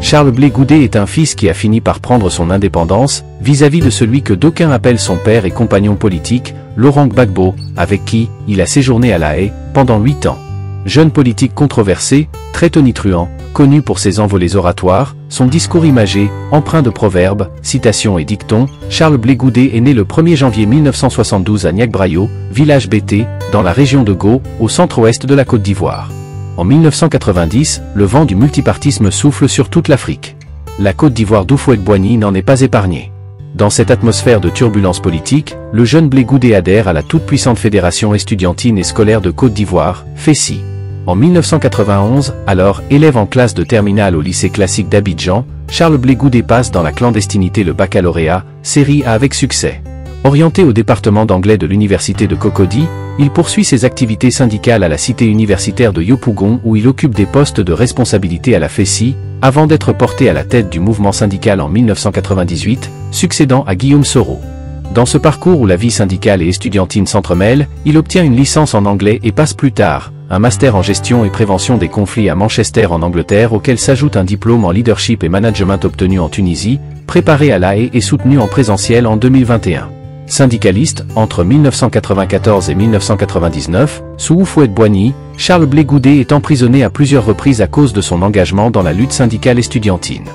Charles Blé Goudet est un fils qui a fini par prendre son indépendance, vis-à-vis de celui que d'aucuns appellent son père et compagnon politique, Laurent Gbagbo, avec qui il a séjourné à La Haye pendant 8 ans. Jeune politique controversé, très tonitruant, connu pour ses envolées oratoires, son discours imagé, empreint de proverbes, citations et dictons, Charles Blé Goudet est né le 1er janvier 1972 à Niac-Braillot, village BT, dans la région de Gao, au centre-ouest de la Côte d'Ivoire. En 1990, le vent du multipartisme souffle sur toute l'Afrique. La Côte d'Ivoire d'Houphouët-Boigny n'en est pas épargnée. Dans cette atmosphère de turbulence politique, le jeune Blé Goudet adhère à la toute-puissante Fédération estudiantine et scolaire de Côte d'Ivoire, FESI. En 1991, alors élève en classe de terminale au lycée classique d'Abidjan, Charles Blé Goudet passe dans la clandestinité le baccalauréat, série A avec succès. Orienté au département d'anglais de l'université de Cocody, il poursuit ses activités syndicales à la cité universitaire de Yopougon où il occupe des postes de responsabilité à la FESI, avant d'être porté à la tête du mouvement syndical en 1998, succédant à Guillaume Soro. Dans ce parcours où la vie syndicale et estudiantine s'entremêlent, il obtient une licence en anglais et passe plus tard un master en gestion et prévention des conflits à Manchester en Angleterre auquel s'ajoute un diplôme en leadership et management obtenu en Tunisie, préparé à La Haye et soutenu en présentiel en 2021. Syndicaliste, entre 1994 et 1999, sous Houphouët-Boigny, Charles Blé Goudet est emprisonné à plusieurs reprises à cause de son engagement dans la lutte syndicale estudiantine.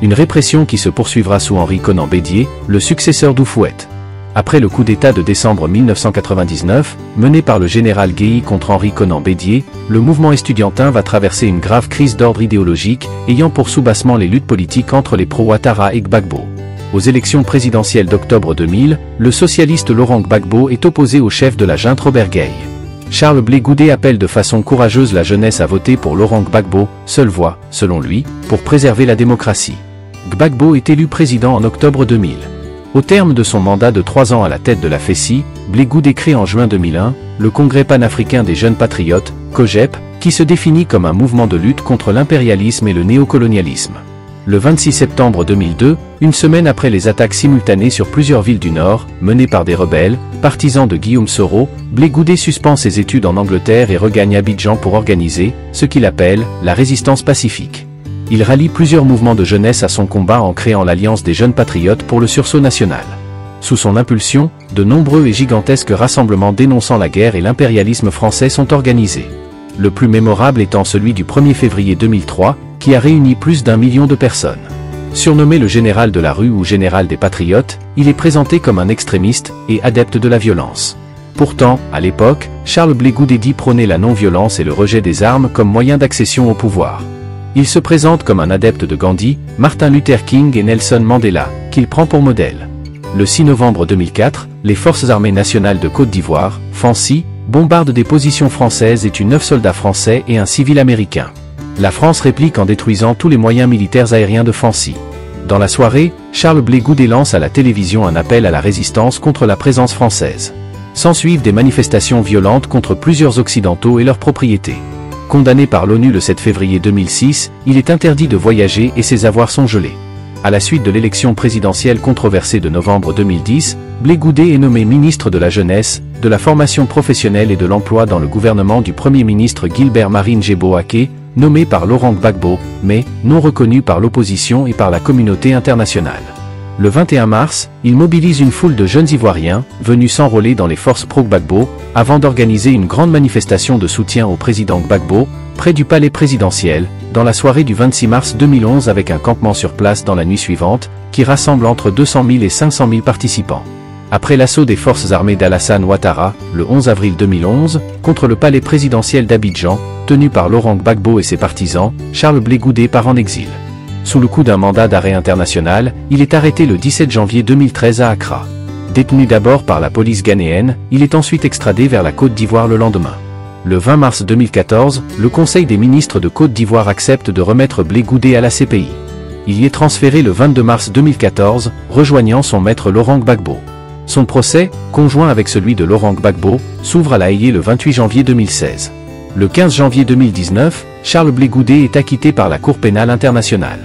Une répression qui se poursuivra sous Henri Konan Bédié, le successeur d'Houphouët. Après le coup d'État de décembre 1999, mené par le général Guéhi contre Henri Konan Bédié, le mouvement estudiantin va traverser une grave crise d'ordre idéologique, ayant pour soubassement les luttes politiques entre les pro-Ouattara et Gbagbo. Aux élections présidentielles d'octobre 2000, le socialiste Laurent Gbagbo est opposé au chef de la junte Robert Gueye. Charles Blé Goudet appelle de façon courageuse la jeunesse à voter pour Laurent Gbagbo, seule voie, selon lui, pour préserver la démocratie. Gbagbo est élu président en octobre 2000. Au terme de son mandat de 3 ans à la tête de la FESI, Blé Goudet crée en juin 2001 le Congrès panafricain des jeunes patriotes, COJEP, qui se définit comme un mouvement de lutte contre l'impérialisme et le néocolonialisme. Le 26 septembre 2002, une semaine après les attaques simultanées sur plusieurs villes du Nord, menées par des rebelles, partisans de Guillaume Soro, Blé Goudet suspend ses études en Angleterre et regagne Abidjan pour organiser ce qu'il appelle la résistance pacifique. Il rallie plusieurs mouvements de jeunesse à son combat en créant l'Alliance des jeunes patriotes pour le sursaut national. Sous son impulsion, de nombreux et gigantesques rassemblements dénonçant la guerre et l'impérialisme français sont organisés. Le plus mémorable étant celui du 1er février 2003, qui a réuni plus d'1 million de personnes. Surnommé le général de la rue ou général des patriotes, il est présenté comme un extrémiste et adepte de la violence. Pourtant, à l'époque, Charles Blé Goudet dit prôner la non-violence et le rejet des armes comme moyen d'accession au pouvoir. Il se présente comme un adepte de Gandhi, Martin Luther King et Nelson Mandela, qu'il prend pour modèle. Le 6 novembre 2004, les Forces armées nationales de Côte d'Ivoire, FANCI, bombardent des positions françaises et tuent 9 soldats français et un civil américain. La France réplique en détruisant tous les moyens militaires aériens de FANCI. Dans la soirée, Charles Blé Goudet lance à la télévision un appel à la résistance contre la présence française. S'ensuivent des manifestations violentes contre plusieurs Occidentaux et leurs propriétés. Condamné par l'ONU le 7 février 2006, il est interdit de voyager et ses avoirs sont gelés. À la suite de l'élection présidentielle controversée de novembre 2010, Blé Goudet est nommé ministre de la Jeunesse, de la Formation professionnelle et de l'Emploi dans le gouvernement du Premier ministre Gilbert Marine Djebo-Aké, nommé par Laurent Gbagbo, mais non reconnu par l'opposition et par la communauté internationale. Le 21 mars, il mobilise une foule de jeunes Ivoiriens, venus s'enrôler dans les forces pro-Gbagbo, avant d'organiser une grande manifestation de soutien au président Gbagbo, près du palais présidentiel, dans la soirée du 26 mars 2011 avec un campement sur place dans la nuit suivante, qui rassemble entre 200 000 et 500 000 participants. Après l'assaut des forces armées d'Alassane Ouattara, le 11 avril 2011, contre le palais présidentiel d'Abidjan, tenu par Laurent Gbagbo et ses partisans, Charles Blé Goudet part en exil. Sous le coup d'un mandat d'arrêt international, il est arrêté le 17 janvier 2013 à Accra. Détenu d'abord par la police ghanéenne, il est ensuite extradé vers la Côte d'Ivoire le lendemain. Le 20 mars 2014, le Conseil des ministres de Côte d'Ivoire accepte de remettre Blé Goudet à la CPI. Il y est transféré le 22 mars 2014, rejoignant son maître Laurent Gbagbo. Son procès, conjoint avec celui de Laurent Gbagbo, s'ouvre à La Haye le 28 janvier 2016. Le 15 janvier 2019, Charles Blé Goudet est acquitté par la Cour pénale internationale.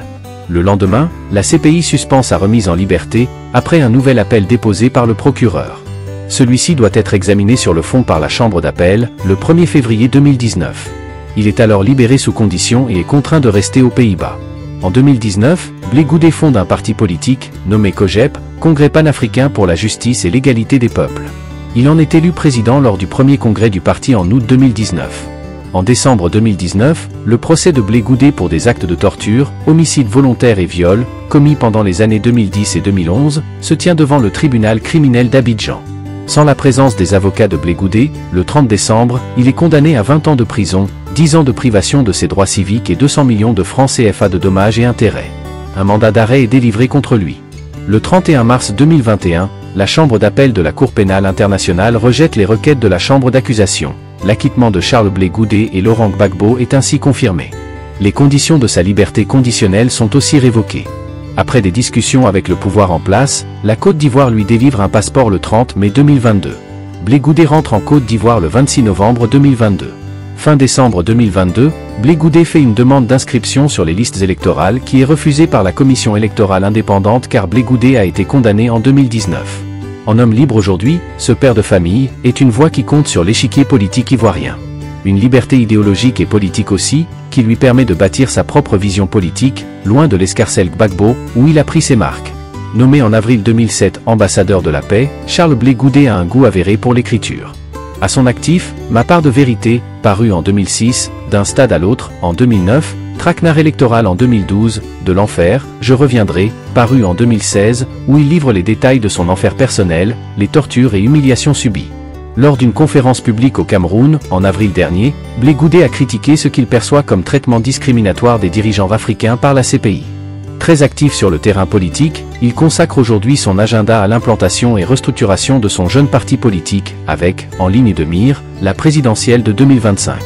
Le lendemain, la CPI suspend sa remise en liberté, après un nouvel appel déposé par le procureur. Celui-ci doit être examiné sur le fond par la Chambre d'appel, le 1er février 2019. Il est alors libéré sous condition et est contraint de rester aux Pays-Bas. En 2019, Blé Goudé fonde un parti politique, nommé COJEP, Congrès panafricain pour la justice et l'égalité des peuples. Il en est élu président lors du premier congrès du parti en août 2019. En décembre 2019, le procès de Blé Goudé pour des actes de torture, homicide volontaire et viol, commis pendant les années 2010 et 2011, se tient devant le tribunal criminel d'Abidjan. Sans la présence des avocats de Blé Goudé, le 30 décembre, il est condamné à 20 ans de prison, 10 ans de privation de ses droits civiques et 200 millions de francs CFA de dommages et intérêts. Un mandat d'arrêt est délivré contre lui. Le 31 mars 2021, la Chambre d'appel de la Cour pénale internationale rejette les requêtes de la Chambre d'accusation. L'acquittement de Charles Blé Goudé et Laurent Gbagbo est ainsi confirmé. Les conditions de sa liberté conditionnelle sont aussi révoquées. Après des discussions avec le pouvoir en place, la Côte d'Ivoire lui délivre un passeport le 30 mai 2022. Blé Goudé rentre en Côte d'Ivoire le 26 novembre 2022. Fin décembre 2022, Blé Goudé fait une demande d'inscription sur les listes électorales qui est refusée par la Commission électorale indépendante car Blé Goudé a été condamné en 2019. En homme libre aujourd'hui, ce père de famille est une voix qui compte sur l'échiquier politique ivoirien. Une liberté idéologique et politique aussi, qui lui permet de bâtir sa propre vision politique, loin de l'escarcelle Gbagbo, où il a pris ses marques. Nommé en avril 2007 ambassadeur de la paix, Charles Blé Goudé a un goût avéré pour l'écriture. À son actif, Ma part de vérité, paru en 2006, D'un stade à l'autre, en 2009, Traquenard électoral en 2012, De l'enfer, Je reviendrai, paru en 2016, où il livre les détails de son enfer personnel, les tortures et humiliations subies. Lors d'une conférence publique au Cameroun, en avril dernier, Blé Goudé a critiqué ce qu'il perçoit comme traitement discriminatoire des dirigeants africains par la CPI. Très actif sur le terrain politique, il consacre aujourd'hui son agenda à l'implantation et restructuration de son jeune parti politique, avec, en ligne de mire, la présidentielle de 2025.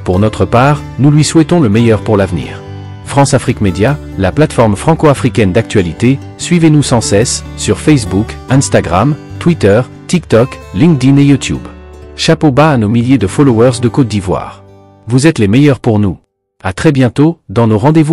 Pour notre part, nous lui souhaitons le meilleur pour l'avenir. France Afrique Média, la plateforme franco-africaine d'actualité, suivez-nous sans cesse, sur Facebook, Instagram, Twitter, TikTok, LinkedIn et YouTube. Chapeau bas à nos milliers de followers de Côte d'Ivoire. Vous êtes les meilleurs pour nous. À très bientôt, dans nos rendez-vous.